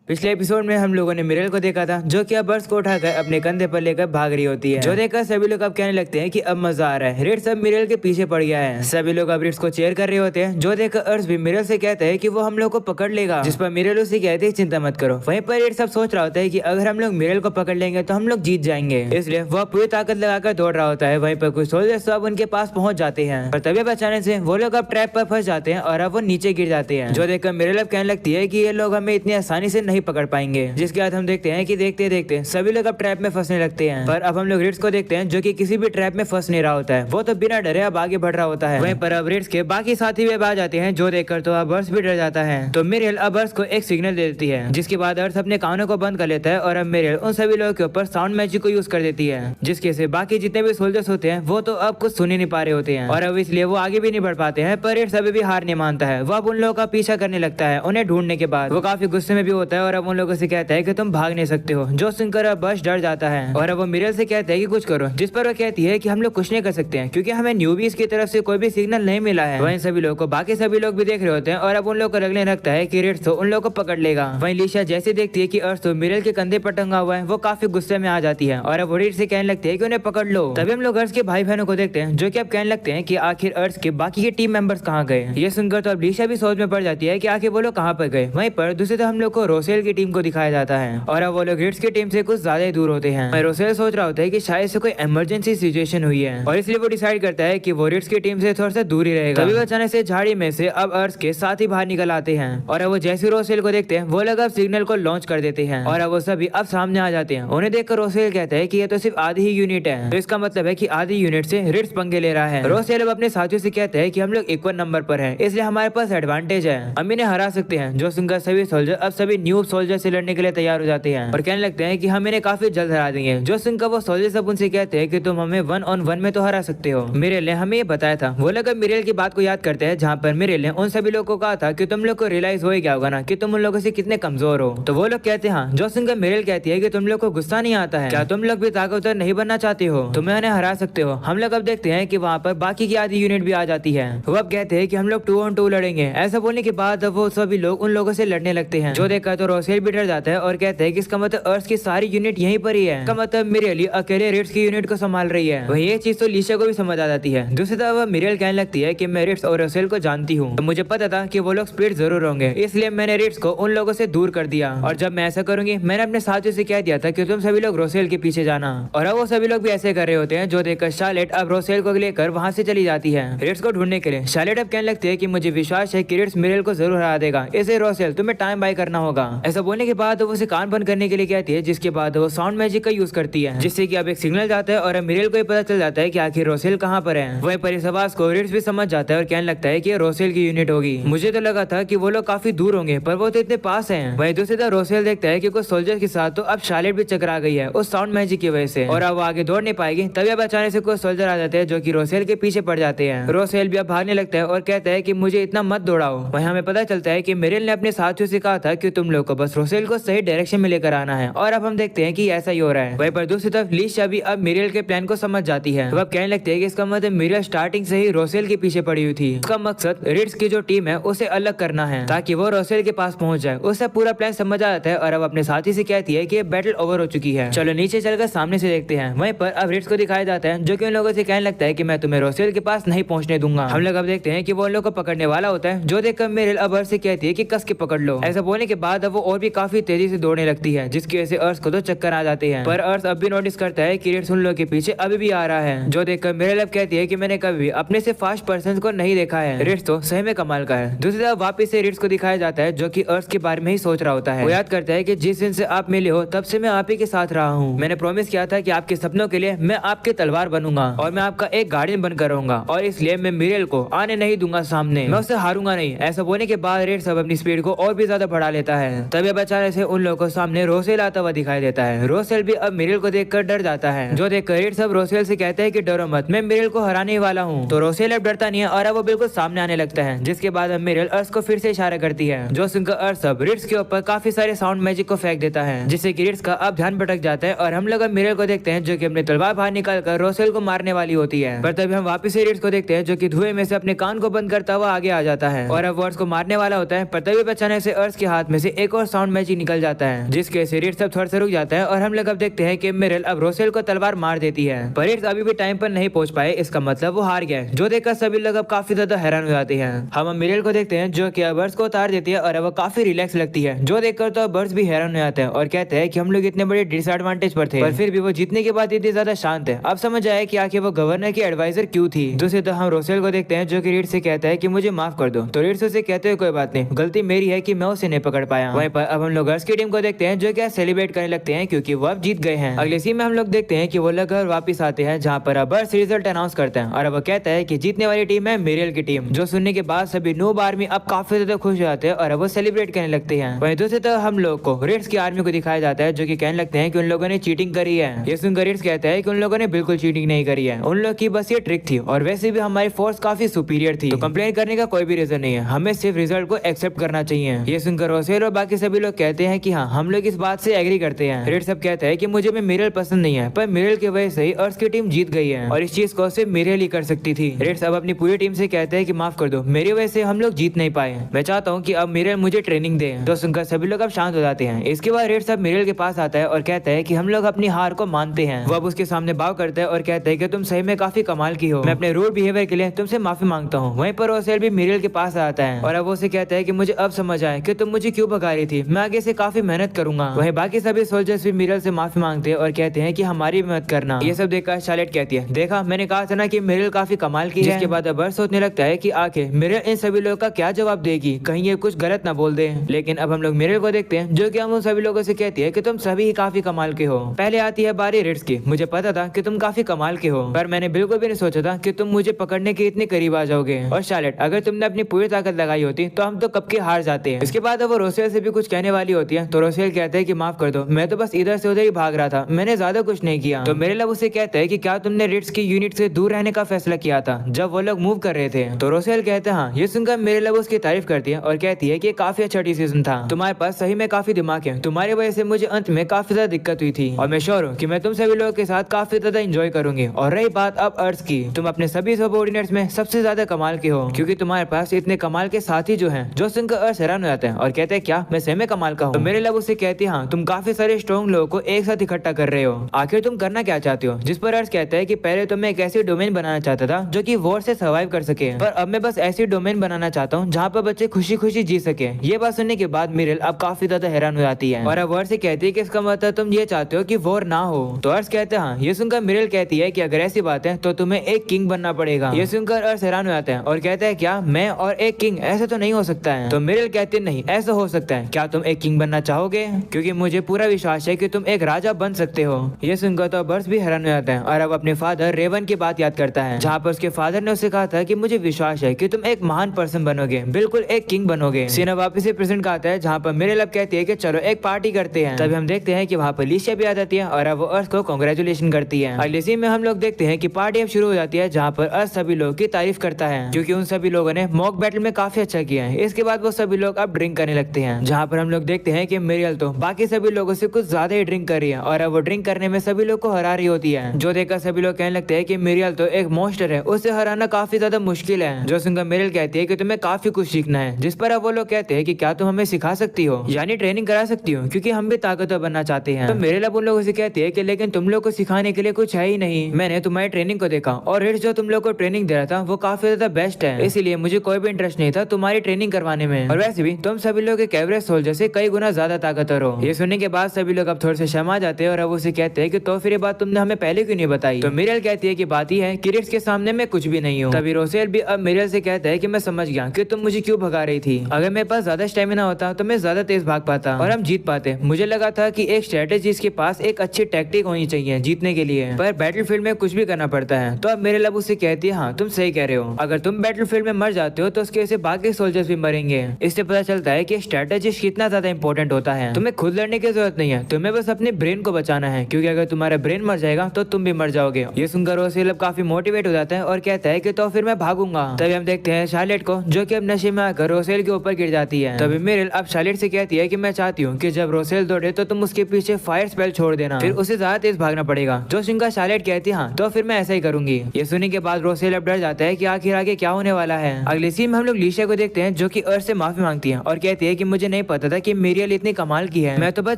पिछले एपिसोड में हम लोगों ने मिरेल को देखा था जो कि अब अर्श को उठाकर अपने कंधे पर लेकर भाग रही होती है, जो देखकर सभी लोग अब कहने लगते हैं कि अब मजा आ रहा है। रिट्स अब मिरेल के पीछे पड़ गया है। सभी लोग अब रिट्स को चेयर कर रहे होते हैं, जो देखकर अर्श भी मिरेल से कहता है कि वो हम लोग को पकड़ लेगा, जिस पर मिरेल उसे कहते हैं चिंता मत करो। वहीं पर रिट्स अब सोच रहा होता है कि अगर हम लोग मिरेल को पकड़ लेंगे तो हम लोग जीत जाएंगे, इसलिए वह पूरी ताकत लगाकर दौड़ रहा होता है। वहीं पर कुछ सोल्जर्स तो अब उनके पास पहुंच जाते हैं, पर तभी अचानक से वो लोग अब ट्रैप पर फंस जाते हैं और अब वो नीचे गिर जाते हैं, जो देखकर मिरेल अब कहने लगती है कि ये लोग हमें इतनी आसानी से नहीं पकड़ पाएंगे। जिसके बाद हम देखते हैं कि देखते देखते सभी लोग अब ट्रैप में फंसने लगते हैं। पर अब हम लोग रिट्स को देखते हैं जो कि किसी भी ट्रैप में फंस नहीं रहा होता है, वो तो बिना डरे अब आगे बढ़ रहा होता है। वहीं पर अब रिट्स के बाकी साथी भी अब आ जाते हैं, जो देखकर तो अब अर्श भी डर जाता है। तो मिरेल अब अर्श को एक सिग्नल दे देती है, जिसके बाद अर्श अपने कानों को बंद कर लेता है और अब मिरेल उन सभी लोगों के ऊपर साउंड मैजिक को यूज कर देती है, जिसके से बाकी जितने भी सोल्जर्स होते हैं वो तो अब कुछ सुन ही नहीं पा रहे होते हैं और अब इसलिए वो आगे भी नहीं बढ़ पाते हैं। पर रिट्स अभी भी हार नहीं मानता है, वो अब उन लोगों का पीछा करने लगता है। उन्हें ढूंढने के बाद वो काफी गुस्से में भी होता है और अब उन लोगों से कहता है कि तुम भाग नहीं सकते हो, जो सुनकर अब अर्श डर जाता है और अब वो मिरेल से कहता है कि कुछ करो, जिस पर वो कहती है कि हम लोग कुछ नहीं कर सकते हैं क्योंकि हमें न्यूबीज की तरफ से कोई भी सिग्नल नहीं मिला है। वहीं सभी लोग को बाकी सभी लोग भी देख रहे होते हैं और अब उन लोग को लगने लगता है कि रिट्स तो उन लोग को पकड़ लेगा। वहीं लिशा जैसे देखती है कि अर्श तो मिरेल के कंधे पर टंगा हुआ है, वो काफी गुस्से में आ जाती है और अब वो रिट्स से कहने लगती है कि उन्हें पकड़ लो। तभी हम लोग अर्श के भाई बहनों को देखते हैं, जो कि अब कहने लगते हैं कि आखिर अर्श के बाकी के टीम मेंबर्स कहाँ गए। ये सुनकर तो अब लिशा भी सोच में पड़ जाती है कि आखिर वो लोग कहाँ पर गए। वहीं पर दूसरी तरफ हम लोग को रोसेल की टीम को दिखाया जाता है और अब वो लोग रिट्स की टीम से कुछ ज्यादा ही दूर होते हैं। रोसेल सोच रहा होता है कि शायद से कोई इमरजेंसी सिचुएशन हुई है और इसलिए वो डिसाइड करता है कि वो रिट्स की टीम से थोड़ा सा दूर ही रहेगा। तभी वो अचानक से झाड़ी में से अब अर्श के साथ ही बाहर निकल आते हैं और अब वो जैसे रोसेल को देखते हैं वो लोग अब सिग्नल को लॉन्च कर देते हैं और अब वो सभी अब सामने आ जाते हैं। उन्हें देखकर रोसेल कहता है कि ये तो सिर्फ आधी ही यूनिट है, तो इसका मतलब है कि आधी यूनिट से रिट्स पंगे ले रहा है। रोसेल अब अपने साथियों से कहता है कि हम लोग इक्वल नंबर पर हैं, इसलिए हमारे पास एडवांटेज है, हम इन्हें हरा सकते हैं। जो सुनकर सभी सोल्जर अब सभी न्यू सोल्जर से लड़ने के लिए तैयार हो जाते हैं और कहने लगते हैं कि हम इन्हें काफी जल्द हरा देंगे। जो सुनकर वो सोल्जर सब उनसे कहते हैं कि तुम हमें 1-on-1 में तो हरा सकते हो, मिरेल ने हमें ये बताया था। वो लोग अब मिरेल की बात को याद करते हैं, जहाँ पर मिरेल ने उन सभी लोगों को कहा था कि तुम लोग को रियलाइज हो गया होगा ना कि तुम उन लोगों से कितने कमजोर हो। तो वो लोग कहते हैं हाँ। जो सुनकर मिरेल कहती है कि तुम लोग को गुस्सा नहीं आता है क्या, तुम लोग भी ताकतवर नहीं बनना चाहते हो, तुम्हें उन्हें हरा सकते हो। हम लोग अब देखते हैं कि वहाँ पर बाकी की आधी यूनिट भी आ जाती है। वो अब कहते हैं कि हम लोग 2-on-2 लड़ेंगे। ऐसा बोलने के बाद वो सभी लोग उन लोगों से लड़ने लगते हैं, जो देखकर तो रोसेल भी डर जाता है और कहते हैं कि इसका मतलब अर्श की सारी यूनिट यहीं पर ही है, इसका मतलब मिरेल अकेले रिट्स की यूनिट को संभाल रही है। वही ये चीज तो लिशा को भी समझ आ जाती है। दूसरी तरफ मिरेल कहने लगती है कि मैं रिट्स और रोसेल को जानती हूँ, तो मुझे पता था कि वो लोग स्प्लिट जरूर होंगे, इसलिए मैंने रिट्स को उन लोगों से दूर कर दिया। और जब मैं ऐसा करूंगी, मैंने अपने साथियों से कह दिया था कि तुम सभी लोग रोसेल के पीछे जाना, और अब वो सभी लोग भी ऐसे कर रहे होते हैं। जो देखकर शार्लेट अब रोसेल को लेकर वहाँ से चली जाती है रिट्स को ढूंढने के लिए। शार्लेट अब कहने लगती है कि मुझे विश्वास है कि रिट्स मिरेल को जरूर हरा देगा, इसे रोसेल तुम्हें टाइम बाय करना होगा। ऐसा बोलने के बाद वो उसे कान बंद करने के लिए कहती है, जिसके बाद वो साउंड मैजिक का यूज करती है, जिससे कि अब एक सिग्नल जाता है और अब मिरेल को ही पता चल जाता है कि आखिर रोसेल कहाँ पर है। वहीं पर इस आवाज को रिट्स भी समझ जाता है और कहने लगता है कि रोसेल की यूनिट होगी। मुझे तो लगा था कि वो लोग काफी दूर होंगे, पर वो तो इतने पास हैं। वहीं दूसरी तरफ रोसेल देखता है कि कुछ सोल्जर के साथ तो अब शार्लेट भी चकरा गई है उस साउंड मैजिक की वजह से, और अब वो आगे दौड़ नहीं पाएगी। तभी अब अचानक से कुछ सोल्जर आ जाते हैं जो कि रोसेल के पीछे पड़ जाते हैं। रोसेल भी अब भागने लगता है और कहता है कि मुझे इतना मत दौड़ाओ। वहीं हमें पता चलता है कि मिरेल ने अपने साथियों से कहा था कि तुम लोग को बस रोसेल को सही डायरेक्शन में लेकर आना है, और अब हम देखते हैं कि ऐसा ही हो रहा है। वहीं पर दूसरी तरफ लिशा भी अब मिरेल के प्लान को समझ जाती है। वो अब कहने लगती है कि इसका मतलब मिरेल स्टार्टिंग से ही रोसेल के पीछे पड़ी हुई थी। उसका मकसद रिट्स की जो टीम है उसे अलग करना है ताकि वो रोसेल के पास पहुंच जाए। उससे पूरा प्लान समझ आ जाता है और अब अपने साथी से कहती है कि ये बैटल ओवर हो चुकी है, चलो नीचे चलकर सामने से देखते हैं। वहीं पर अब रिट्स को दिखाया जाता है, जो कि उन लोगों से कहने लगता है कि मैं तुम्हें रोसेल के पास नहीं पहुंचने दूंगा। हम लोग अब देखते हैं कि वो उन लोग को पकड़ने वाला होता है, जो देखकर मिरेल अब अर्श से कहती है कि कस के पकड़ लो। ऐसा बोलने के बाद अब वो और भी काफी तेजी से दौड़ने लगती है, जिसकी वजह से अर्श को तो चक्कर आ जाते हैं। पर अर्श अब भी नोटिस करता है कि रिट्स उन लोगों के पीछे अभी भी आ रहा है, जो देखकर मिरेल अब कहती है कि मैंने कभी अपने से फास्ट पर्सन को नहीं देखा है, रिट्स तो सही में कमाल का है। दूसरी तरफ वापिस से रिट्स को दिखाया जाता है, जो कि अर्श के बारे में ही सोच रहा होता है। वो याद करता है कि जिस दिन से आप मिले हो तब से मैं आप ही के साथ रहा हूँ। मैंने प्रॉमिस किया था कि आपके सपनों के लिए मैं आपके तलवार बनूंगा और मैं आपका एक गार्डियन बनकर रहूंगा, और इसलिए मैं मिरेल को आने नहीं दूंगा सामने, मैं उससे हारूंगा नहीं। ऐसा बोलने के बाद रिट्स अब अपनी स्पीड को और भी ज्यादा बढ़ा लेता है। तभी अचानक से उन लोगों को सामने रोसेल आता हुआ दिखाई देता है। रोसेल भी अब मिरेल को देखकर डर जाता है, जो देखकर रिट्स अब रोसेल से कहते हैं कि डरो मत, मैं मिरेल को हराने वाला हूँ। तो रोसेल अब डरता नहीं है और अब वो बिल्कुल सामने आने लगता है, जिसके बाद अब मिरेल अर्श को फिर से इशारा करती है, जो सुनकर अर्श अब रिट्स के ऊपर काफी सारे साउंड मैजिक को फेंक देता है, जिससे कि रिट्स का अब ध्यान भटक जाता है और हम लोग अब मिरेल को देखते हैं, जो कि अपनी तलवार बाहर निकालकर रोसेल को मारने वाली होती है। पर तभी हम वापस से रिट्स को देखते हैं, जो कि धुएं में से अपने कान को बंद करता हुआ आगे आ जाता है और अब वो अर्श को मारने वाला होता है। पर तभी अचानक से अर्श के हाथ में से एक और साउंड मैजिक निकल जाता है, जिसके से रीड सब थोड़ा सा रुक जाता है और हम लोग अब देखते हैं कि मिरेल अब रोसेल को तलवार मार देती है, पर रीड अभी भी टाइम पर नहीं पहुंच पाए, इसका मतलब वो हार गया, जो देखकर सभी लोग अब काफी ज्यादा हैरान हो जाते हैं। हम मिरेल को देखते हैं जो कि बर्ड्स को उतार देती है और वो काफी रिलैक्स लगती है, जो देखकर तो बर्ड्स भी हैरान हो जाते हैं और कहते हैं कि हम लोग इतने बड़े डिसएडवांटेज पर थे, पर फिर भी वो जीतने के बाद इतनी ज्यादा शांत है। अब समझ आया कि आखिर वो गवर्नर की एडवाइजर क्यों थी। दूसरी तो हम रोसेल को देखते हैं जो कि रीड से कहता है कि मुझे माफ कर दो, तो रीड उसे कहते हैं कोई बात नहीं, गलती मेरी है कि मैं उसे नहीं पकड़ पाया। वहीं पर अब हम लोग गर्ल्स की टीम को देखते हैं जो क्या सेलिब्रेट करने लगते हैं क्योंकि वो अब जीत गए हैं। अगले सीन में हम लोग देखते हैं कि वो लोग घर वापस आते हैं जहाँ पर अब बर्ड्स रिजल्ट अनाउंस करते हैं और वो कहता है कि जीतने वाली टीम है मिरेल की टीम, जो सुनने के बाद सभी नूब आर्मी अब काफी ज्यादा खुश हो जाते हैं और वो सेलिब्रेट करने लगते हैं। वहीं दूसरी तरफ हम लोग को रेड्स की आर्मी को दिखाया जाता है जो कि कहने लगते हैं कि उन लोगों ने चीटिंग करी है। ये सुनकर रेड्स कहता है कि उन लोगों ने बिल्कुल चीटिंग नहीं करी है, उन लोग की बस ये ट्रिक थी और वैसे भी हमारी फोर्स काफी सुपीरियर थी, तो कंप्लेन करने का कोई भी रीजन नहीं है, हमें सिर्फ रिजल्ट को एक्सेप्ट करना चाहिए। ये सुनकर रोसेल और बाकी सभी लोग कहते हैं कि हाँ हम लोग इस बात से एग्री करते हैं। रेड सब कहता है कि मुझे में मिरेल पसंद नहीं है, पर मिरेल की वजह से ही अर्थ की टीम जीत गई है और इस चीज को सिर्फ मिरेल ही कर सकती थी। रेड सब अपनी पूरी टीम से कहते हैं कि माफ कर दो, मेरी वजह से हम लोग जीत नहीं पाए, मैं चाहता हूँ कि अब मिरेल मुझे ट्रेनिंग दे। तो सुनकर सभी लोग अब शांत हो जाते हैं। इसके बाद रेड सब मिरेल के पास आता है और कहता है कि हम लोग अपनी हार को मानते हैं। वो अब उसके सामने बाव करता है और कहता है कि तुम सही में काफी कमाल की हो, मैं अपने रूड बिहेवियर के लिए तुमसे माफी मांगता हूँ। वहीं पर रोसेल भी मिरेल के पास आता है और अब वो उसे कहता है कि मुझे अब समझ आया कि तुम मुझे क्यों भगा रही थी, मैं आगे से काफी मेहनत करूंगा। वहीं बाकी सभी सोल्जर्स भी मिरेल से माफी मांगते हैं और कहते हैं कि हमारी मदद करना। ये सब देखकर शार्लेट कहती है देखा मैंने कहा था ना कि मिरेल काफी कमाल की है। जिसके बाद अब सोचने लगता है कि आखिर मिरेल इन सभी लोगों का क्या जवाब देगी, कहीं ये कुछ गलत ना बोल दे। लेकिन अब हम लोग मिरेल को देखते हैं जो कि हम उन सभी लोगों से कहती है कि तुम सभी ही काफी कमाल के हो। पहले आती है बारी रेड्स की, मुझे पता था कि तुम काफी कमाल के हो, पर मैंने बिल्कुल भी नहीं सोचा था कि तुम मुझे पकड़ने के इतने करीब आ जाओगे। और शार्लेट अगर तुमने अपनी पूरी ताकत लगाई होती तो हम तो कब के हार जाते हैं। इसके बाद वो रोसेल से भी कुछ कहने वाली होती है, तो रोसेल कहते हैं कि माफ कर दो, मैं तो बस इधर से उधर ही भाग रहा था, मैंने ज्यादा कुछ नहीं किया। तो मेरे लब उसे कहता है कि क्या तुमने रेड्स की यूनिट से दूर रहने का फैसला किया था जब वो लोग मूव कर रहे थे। तो रोसेल कहते हैं हाँ। ये सुनकर मेरे लब उसकी तारीफ करती है और कहती है कि काफी अच्छा डिसीजन था, तुम्हारे पास सही में काफी दिमाग है, तुम्हारी वजह से मुझे अंत में काफी ज्यादा दिक्कत हुई थी और मैं श्योर हूँ कि मैं तुम सभी लोगों के साथ काफी ज्यादा एंजॉय करूंगी। और रही बात अब अर्थ की, तुम अपने सभी सबऑर्डिनेट्स में सबसे ज्यादा कमाल के हो, क्योंकि तुम्हारे पास इतने कमाल के साथी जो हैं, जो सुनकर अर्थ हैरान हो जाते हैं और कहते हैं क्या मैं सही में कमाल का हूँ। तो मेरे लब उससे कहती है हाँ तुम काफी सारे स्ट्रॉन्ग लोगों को एक साथ इकट्ठा कर रहे हो, आखिर तुम करना क्या चाहते हो। जिस पर अर्थ कहता है कि पहले तो मैं एक ऐसी डोमेन बनाना चाहता था जो कि वॉर से सर्वाइव कर सके, पर अब मैं बस ऐसी डोमेन बनाना चाहता हूँ जहाँ पर बच्चे खुशी खुशी जी सके। ये बात सुनने के बाद मिरेल अब काफी ज्यादा हैरान हो जाती है और अब वर्ड से कहती है कि इसका मतलब तुम ये चाहते हो कि वॉर ना हो। तो अर्थ कहते हैं हाँ। ये सुनकर मिरेल कहती है कि अगर ऐसी बात है तो तुम्हें एक किंग बनना पड़ेगा। ये सुनकर अर्थ हैरान हो जाते हैं और कहते हैं क्या मैं और एक किंग, ऐसा तो नहीं हो सकता है। तो मिरेल कहती है नहीं ऐसा हो सकता है, क्या तुम एक किंग बनना चाहोगे, क्योंकि मुझे पूरा विश्वास है कि तुम एक राजा बन सकते हो। ये सुनकर तो बर्ड्स भी हैरान हो जाते हैं और अब अपने फादर रेवन की बात याद करता है, जहाँ पर उसके फादर ने उसे कहा था कि मुझे विश्वास है कि तुम एक महान पर्सन बनोगे, बिल्कुल एक किंग बनोगे। सीन वापस से प्रेजेंट का आता है जहाँ पर मिरेल अब कहती है कि चलो एक पार्टी करते हैं। तभी हम देखते हैं कि वहाँ पर लिशिया भी आ जाती है और अब वो अर्थ को कांग्रेचुलेशन करती है। अगले सीन में हम लोग देखते हैं कि पार्टी अब शुरू हो जाती है, जहाँ पर अर्थ सभी लोगों की तारीफ करता है क्योंकि उन सभी लोगों ने मॉक बैटल में काफी अच्छा किया है। इसके बाद वो सभी लोग अब ड्रिंक करने लगते हैं, जहाँ पर हम लोग देखते हैं कि मिरेल तो बाकी सभी लोगों से कुछ ज्यादा ही ड्रिंक कर रही है और अब वो ड्रिंक करने में सभी लोग को हरा रही होती है, जो देखकर सभी लोग कहने लगते हैं कि मिरेल तो एक मॉन्स्टर है, उसे हराना काफी ज्यादा मुश्किल है। जो सुनकर मिरेल कहती है कि तुम्हें काफी कुछ सीखना है, जिस पर अब वो लोग कहते हैं कि क्या तुम हमें सिखा सकती हो, यानी ट्रेनिंग करा सकती हो, क्योंकि हम भी ताकतवर बनना चाहते हैं। तो मिरेल अब उन लोगों से कहती है कि लेकिन तुम लोग को सिखाने के लिए कुछ है ही नहीं, मैंने तुम्हारी ट्रेनिंग को देखा और रेड्स जो तुम लोग को ट्रेनिंग दे रहा था वो काफी ज्यादा बेस्ट है, इसीलिए मुझे कोई भी इंटरेस्ट नहीं था तुम्हारी ट्रेनिंग करवाने में, और वैसे भी तुम सभी लोग एक एवरेज सोल्जर से कई गुना ज्यादा ताकतवर हो। ये सुनने के बाद सभी लोग अब थोड़े से शर्मा जाते हैं और अब उसे कहते हैं कि तो फिर ये बात तुमने हमें पहले क्यों नहीं बताई। तो मिरेल कहती है कि बात ही है कि रेड्स के सामने मैं कुछ भी नहीं हूँ। तभी रोसेल भी अब मिरेल से कहता है कि मैं समझ गया कि तुम मुझे क्यों भगा रही थी, अगर मेरे पास ज्यादा स्टेमिना होता तो मैं ज्यादा तेज भाग पाता और हम जीत पाते। मुझे लगा था कि एक स्ट्रेटेजिस्ट के पास एक अच्छी टैक्टिक होनी चाहिए जीतने के लिए, पर बैटलफील्ड में कुछ भी करना पड़ता है। तो अब मेरे लब उससे कहती है हाँ तुम सही कह रहे हो, अगर तुम बैटलफील्ड में मर जाते हो तो उसके वजह से बाकी सोल्जर्स भी मरेंगे। इससे पता चलता है कि स्ट्रेटेजिस्ट कितना ज्यादा इंपॉर्टेंट होता है। तुम्हें खुद लड़ने की जरूरत नहीं है, तुम्हें बस अपने ब्रेन को बचाना है, क्योंकि अगर तुम्हारा ब्रेन मर जाएगा तो तुम भी मर जाओगे। ये सुनकर रोसेल काफी मोटिवेट हो जाता है और कहता है कि तो फिर मैं भागूंगा। तभी हम देखते हैं शार्लेट को, जो कि अब नशे में आकर रोसेल के ऊपर गिर जाती है। तभी मिरेल अब शार्लेट से कहती है कि मैं चाहती हूँ कि जब रोसेल दौड़े तो तुम उसके पीछे फायर स्पेल छोड़ देना, फिर उसे ज्यादा तेज भागना पड़ेगा। जो सुनकर शार्लेट कहती है हाँ तो फिर मैं ऐसा ही करूंगी। ये सुनने के बाद रोसेल अब डर जाता है कि आखिर आगे क्या होने वाला है। अगले सीन में हम लोग लिशिया को देखते हैं, जो कि अर्थ से माफी मांगती है और कहती है कि मुझे नहीं पता था कि मिरियल इतनी कमाल की है, मैं तो बस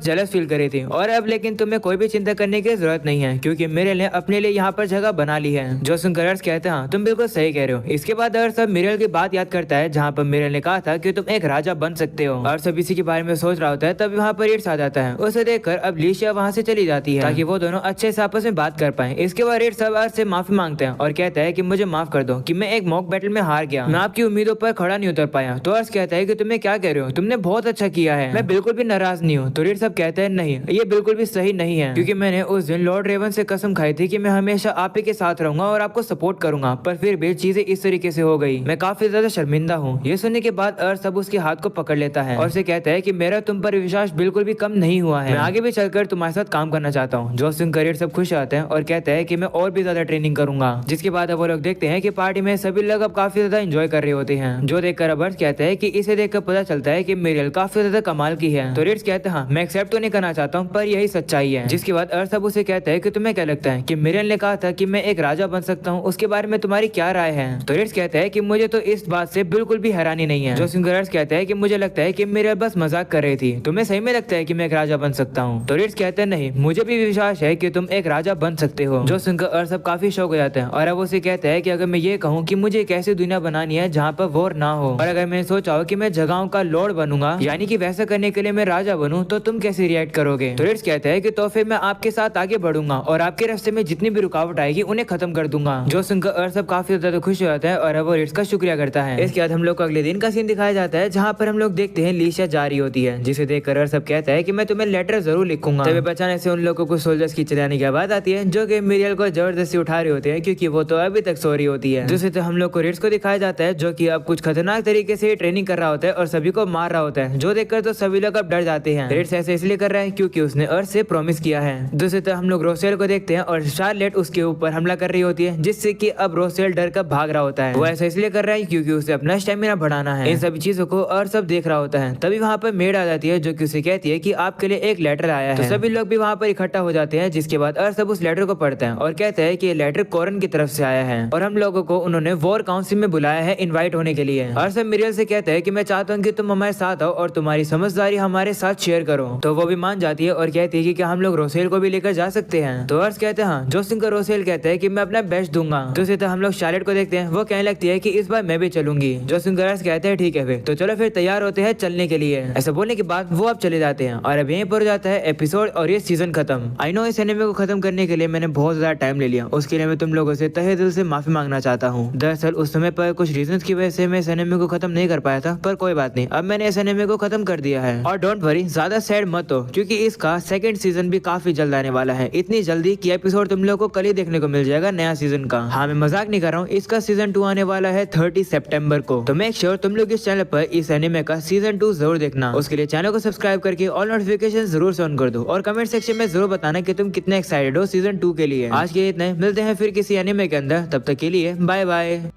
जेलस फील कर रही थी। और अब लेकिन तुम्हें कोई भी चिंता करने की जरूरत नहीं है, क्योंकि मिरियल ने अपने लिए यहाँ पर जगह बना ली है। जो सुनकर अर्श कहते हैं हाँ तुम बिल्कुल सही कह रहे हो। इसके बाद अर्श अब मिरियल की बात याद करता है जहाँ पर मिरियल ने कहा था कि तुम एक राजा बन सकते हो। अर्श अब इसी के बारे में सोच रहा होता है, तब वहाँ पर रीड्स आ जाता है। उसे देखकर अब लीशिया वहाँ से चली जाती है ताकि वो दोनों अच्छे से आपस में बात कर पाए। इसके बाद रीड्स अब अर्श से माफी मांगते हैं और कहता है कि मुझे माफ कर दो कि मैं एक मॉक बैटल में हार गया, मैं आपकी उम्मीदों पर खड़ा नहीं उतर पाया। तो अर्श कहता है कि तुम्हें क्या कह रहे हो, तुमने बहुत अच्छा किया है, मैं बिल्कुल भी नाराज नहीं हूँ। तो रीड्स अब कहते हैं नहीं, ये बिल्कुल भी सही नहीं है, क्योंकि मैंने उस दिन लॉर्ड रेवन से कसम खाई थी कि मैं हमेशा आप ही के साथ रहूंगा और आपको सपोर्ट करूंगा, पर फिर भी चीजें इस तरीके से हो गई, मैं काफी ज्यादा शर्मिंदा हूँ। ये सुनने के बाद अर्श अब उसके हाथ को पकड़ लेता है और उसे कहता है कि मेरा तुम पर विश्वास बिल्कुल भी कम नहीं हुआ है, मैं आगे भी चलकर तुम्हारे साथ काम करना चाहता हूँ। जो सुनकर रीड्स सब खुश आते हैं और कहते हैं कि मैं और भी ज्यादा ट्रेनिंग करूंगा। जिसके बाद अब वो लोग देखते हैं कि पार्टी में सभी लोग अब काफी ज्यादा एंजॉय कर रहे होते हैं। जो देखकर अब अर्श कहते हैं कि इसे देखकर पता चलता है कि मिरियल काफी ज्यादा कमाल की है। तो रीड्स कहते हैं हाँ मैं एक्सेप्ट तो नहीं करना चाहता हूँ, पर यही सच्चाई है। जिसके बाद अर्श अब उसे कहता है कि तुम्हें क्या लगता है कि मिरियल ने कहा था कि मैं एक राजा बन सकता हूँ, उसके बारे में तुम्हारी क्या राय है। तो रीड्स कहता है कि मुझे तो इस बात से बिल्कुल भी हैरानी नहीं है। जो सुनकर अर्श कहता है कि मुझे लगता है कि मिरियल बस मजाक कर रही थी, तुम्हें सही में लगता है कि मैं एक राजा बन सकता हूँ। तो रीड्स कहते हैं नहीं, मुझे भी विश्वास है कि तुम एक राजा बन सकते हो। जो सुनकर अर्श अब काफी शौक हो जाता है और अब उसे कहता है कि अगर मैं ये कहूँ कि मुझे एक ऐसी दुनिया बनानी है जहाँ पर वॉर ना हो, और अगर मैंने सोचा हो कि मैं जगहों का लॉर्ड बनूंगा, यानी कि वैसा करने के लिए मैं राजा बनूं, तो तुम कैसे रिएक्ट करोगे। तो रीड्स कहता है कि तो फिर मैं आपके साथ आगे बढ़ूंगा और आपके रास्ते में जितनी भी रुकावट आएगी उन्हें खत्म कर दूंगा। जो सुनकर अर्श अब काफी ज्यादा खुश हो जाता है और अब वो रीड्स का शुक्रिया करता है। इसके बाद हम लोग को अगले दिन का सीन दिखाया जाता है जहाँ पर हम लोग देखते हैं लीशिया जा रही होती है, जिसे देखकर अर्श अब कहता है कि मैं तुम्हें लेटर जरूर लिखूंगा। तभी बचाने से उन लोगों को सोल्जर्स की चलाने की बात आती है, जो कि मिरियल को जबरदस्ती उठा रहे होते हैं क्योंकि वो तो अभी तक सो रही होती है। दूसरी तो हम लोग को रीड्स को दिखाया जाता है जो कि अब कुछ खतरनाक तरीके से ट्रेनिंग कर रहा होता है और सभी को मार रहा होता है। जो देखकर तो सभी लोग अब डर जाते हैं। रीड्स ऐसे इसलिए कर रहा है क्योंकि उसने अर्श से प्रॉमिस किया है। दूसरी तो हम लोग रोसेल को देखते हैं और शार्लेट उसके ऊपर हमला कर रही होती है, जिससे कि अब रोसेल डर कर भाग रहा होता है। वो ऐसा इसलिए कर रहा है क्योंकि उसे अपना स्टेमिना बढ़ाना है। इन सभी चीजों को अर्श अब देख रहा होता है। तभी वहाँ पर मेड आ जाती है जो कि उसे कहती है कि आपके लिए एक लेटर आया है। तो सभी लोग भी वहाँ पर इकट्ठा हो जाते हैं। जिसके बाद अर्श अब उस लेटर को पढ़ते हैं और कहते हैं कि ये लेटर कॉरन की तरफ से आया है और हम लोगों को उन्होंने वॉर काउंसिल में बुलाया है इनवाइट होने के लिए। अर्श अब मिरियल से कहते हैं कि मैं चाहता हूँ कि तुम हमारे साथ आओ और तुम्हारी समझदारी हमारे साथ शेयर करो। तो वो भी मान जाती है और कहती है कि क्या हम लोग रोसेल को भी लेकर जा सकते हैं। तो अर्श कहते हैं हाँ। जो सुनकर रोसेल कहते हैं कि मैं अपना बेस्ट दूंगा। दूसरी तरफ हम लोग शार्लेट को देखते हैं, वो कहने लगती है कि इस बार मैं भी चलूंगी। जो सुनकर अर्श कहते हैं ठीक है फिर तो चलो फिर तैयार होते हैं चलने के लिए। ऐसा बोलने के बाद वो अब चले जाते हैं और अब यहीं पर जाता है एपिसोड और ये सीजन खत्म। आई नो इस एनिमे को खत्म करने के लिए मैंने बहुत ज्यादा टाइम ले लिया, उसके लिए मैं तुम लोगों से तहे दिल से माफी मांगना चाहता हूँ। दरअसल उस समय पर कुछ रीजंस की वजह से मैं इस एनिमे को खत्म नहीं कर पाया था, पर कोई बात नहीं, अब मैंने इस एनिमे को खत्म कर दिया है। और डोंट वरी, ज्यादा सैड मत हो क्योंकि इसका सेकंड सीजन भी काफी जल्द आने वाला है। इतनी जल्दी कि एपिसोड तुम लोगों को कल ही देखने को मिल जाएगा नया सीजन का। हाँ मैं मजाक नहीं कर रहा हूँ, इसका सीजन 2 आने वाला है 30 सितंबर को। तो मेक श्योर तुम लोग इस चैनल पर इस एनिमे का सीजन 2 जरूर देखना। उसके लिए चैनल को सब्सक्राइब करके ऑल नोटिफिकेशन जरूर से ऑन कर दो और कमेंट सेक्शन में जरूर बताना कि तुम कितने एक्साइटेड हो सीजन 2 के लिए। आज के इतने, मिलते हैं फिर किसी एनिमे के अंदर, तब तक के लिए बाय बाय।